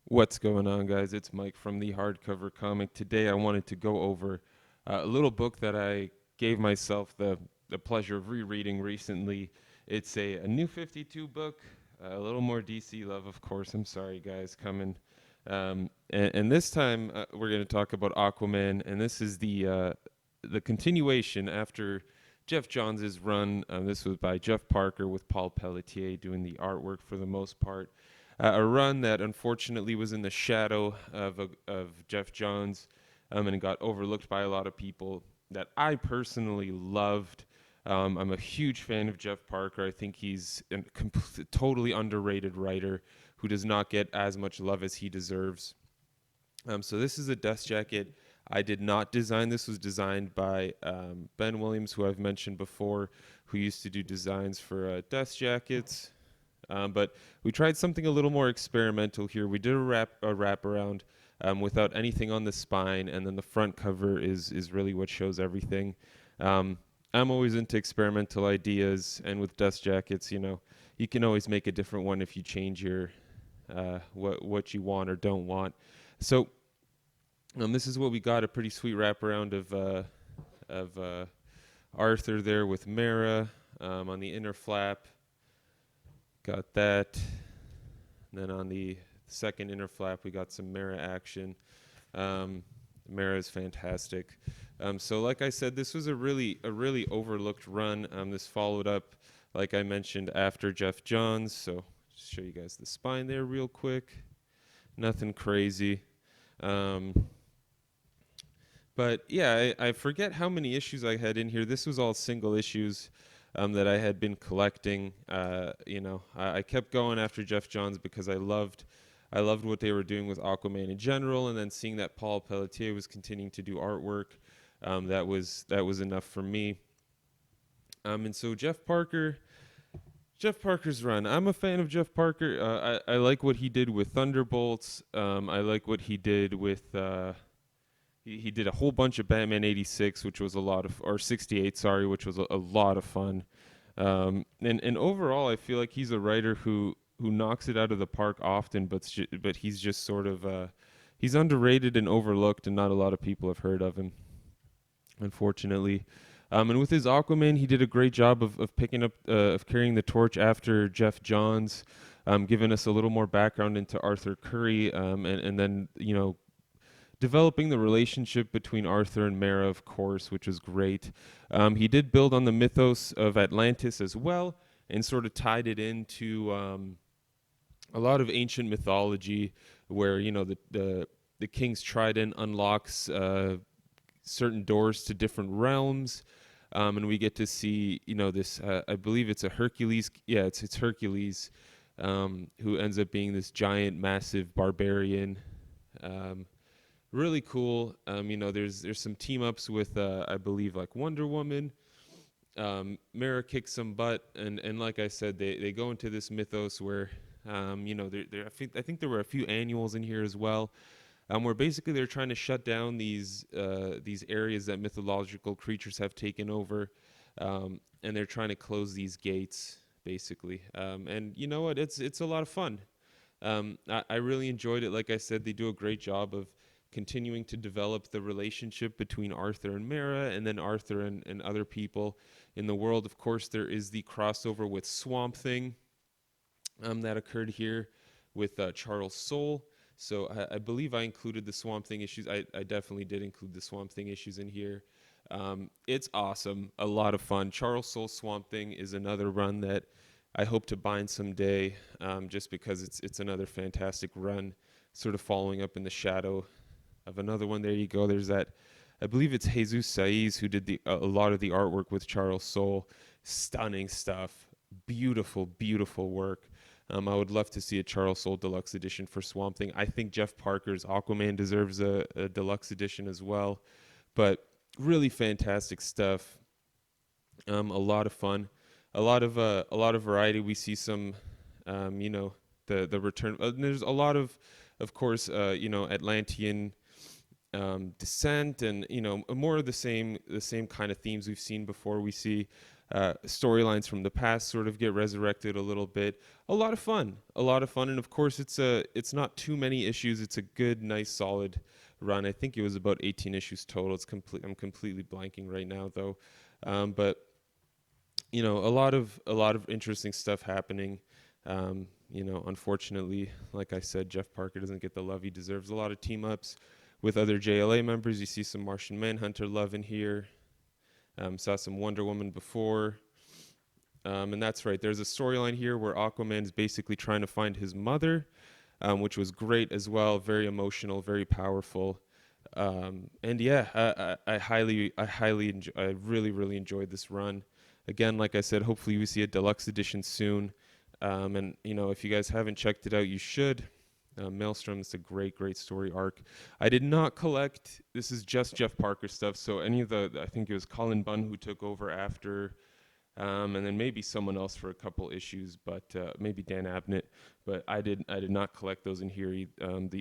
What's going on, guys? It's Mike from the Hardcover Comic. Today, I wanted to go over a little book that I gave myself the pleasure of rereading recently. It's a New 52 book, a little more DC love, of course. I'm sorry, guys, coming. And this time, we're going to talk about Aquaman, and this is the continuation after Geoff Johns' run. This was by Jeff Parker with Paul Pelletier doing the artwork for the most part. A run that unfortunately was in the shadow of Geoff Johns, and got overlooked by a lot of people that I personally loved. I'm a huge fan of Jeff Parker. I think he's a totally underrated writer who does not get as much love as he deserves. So this is a dust jacket. I did not design. This was designed by Ben Williams, who I've mentioned before, who used to do designs for dust jackets. But we tried something a little more experimental here. We did a wrap around without anything on the spine, and then the front cover is really what shows everything. I'm always into experimental ideas, and with dust jackets, you can always make a different one if you change your what you want or don't want. So this is what we got, a pretty sweet wraparound of Arthur there with Mara on the inner flap. Got that. And then on the second inner flap, we got some Mara action. Mara is fantastic. So like I said, this was a really overlooked run. This followed up, like I mentioned, after Geoff Johns. So just show you guys the spine there real quick. Nothing crazy. But yeah, I forget how many issues I had in here. This was all single issues that I had been collecting. I kept going after Geoff Johns because I loved what they were doing with Aquaman in general, and then seeing that Paul Pelletier was continuing to do artwork, that was enough for me. And so Jeff Parker's run. I'm a fan of Jeff Parker. I like what he did with Thunderbolts. I like what he did with. He did a whole bunch of Batman 86, which was a lot of, or 68, sorry, which was a lot of fun. And overall, I feel like he's a writer who knocks it out of the park often, but he's just sort of he's underrated and overlooked, and not a lot of people have heard of him, unfortunately. And with his Aquaman, he did a great job of picking up, of carrying the torch after Geoff Johns, giving us a little more background into Arthur Curry, and then developing the relationship between Arthur and Mara, of course, which was great. He did build on the mythos of Atlantis as well, and sort of tied it into a lot of ancient mythology, where the king's trident unlocks certain doors to different realms. And we get to see, this. I believe it's a Hercules. Yeah, it's Hercules, who ends up being this giant, massive barbarian. Really cool. There's some team ups with I believe like Wonder Woman. Mara kicks some butt, and like I said, they go into this mythos where I think there were a few annuals in here as well, where basically they're trying to shut down these areas that mythological creatures have taken over, and they're trying to close these gates basically. And you know what? It's a lot of fun. I really enjoyed it. Like I said, they do a great job of continuing to develop the relationship between Arthur and Mara, and then Arthur and other people in the world. Of course, there is the crossover with Swamp Thing that occurred here with Charles Soule. So I believe I included the Swamp Thing issues. I definitely did include the Swamp Thing issues in here. It's awesome, a lot of fun. Charles Soule Swamp Thing is another run that I hope to bind someday, just because it's another fantastic run, sort of following up in the shadow of another one. There you go. There's that. I believe it's Jesus Saiz who did a lot of the artwork with Charles Soule. Stunning stuff. Beautiful, beautiful work. I would love to see a Charles Soule deluxe edition for Swamp Thing. I think Jeff Parker's Aquaman deserves a deluxe edition as well. But really fantastic stuff. A lot of fun. A lot of variety. We see some, the return. There's a lot of course, Atlantean descent, and more of the same kind of themes we've seen before. We see storylines from the past sort of get resurrected a little bit. A lot of fun, a lot of fun, and of course it's not too many issues. It's a good, nice, solid run. I think it was about 18 issues total. I'm completely blanking right now though, but a lot of interesting stuff happening. Unfortunately, like I said, Jeff Parker doesn't get the love he deserves. A lot of team ups with other JLA members. You see some Martian Manhunter love in here. Saw some Wonder Woman before. And that's right. There's a storyline here where Aquaman is basically trying to find his mother, which was great as well. Very emotional, very powerful. And yeah, I really, really enjoyed this run. Again, like I said, hopefully we see a deluxe edition soon. And if you guys haven't checked it out, you should. Maelstrom is a great, great story arc. I did not collect. This is just Jeff Parker stuff. So any of I think it was Colin Bunn who took over after, and then maybe someone else for a couple issues, but maybe Dan Abnett. But I did not collect those in here.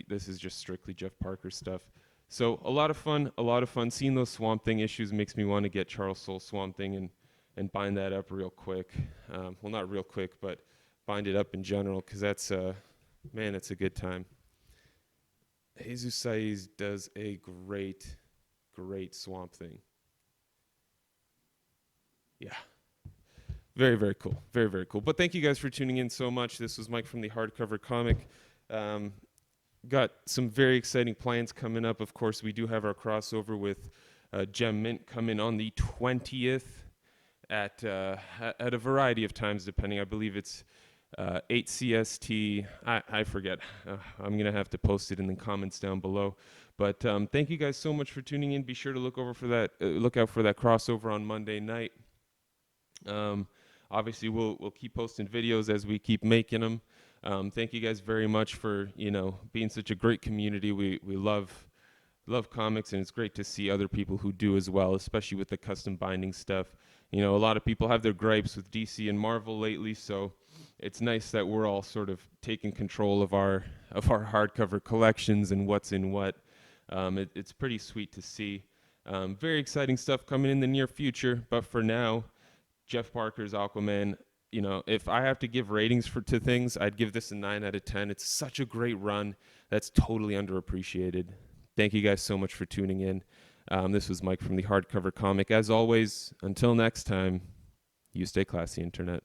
This is just strictly Jeff Parker stuff. So a lot of fun, a lot of fun. Seeing those Swamp Thing issues makes me want to get Charles Soule Swamp Thing and bind that up real quick. Well, not real quick, but bind it up in general, because that's man, it's a good time. Jesus Saiz does a great, great Swamp Thing. Yeah. Very, very cool. Very, very cool. But thank you guys for tuning in so much. This was Mike from the Hardcover Comic. Got some very exciting plans coming up. Of course, we do have our crossover with Gem Mint coming on the 20th at a variety of times, depending. I believe it's 8 CST. I forget. I'm going to have to post it in the comments down below. But thank you guys so much for tuning in. Be sure to look out for that crossover on Monday night. Obviously, we'll keep posting videos as we keep making them. Thank you guys very much for being such a great community. We love comics, and it's great to see other people who do as well, especially with the custom binding stuff. A lot of people have their gripes with DC and Marvel lately, so it's nice that we're all sort of taking control of our hardcover collections and what's in what. It's pretty sweet to see. Very exciting stuff coming in the near future, but for now, Jeff Parker's Aquaman. If I have to give ratings to things, I'd give this a 9 out of 10. It's such a great run that's totally underappreciated. Thank you guys so much for tuning in. This was Mike from the Hardcover Comic. As always, until next time, you stay classy, Internet.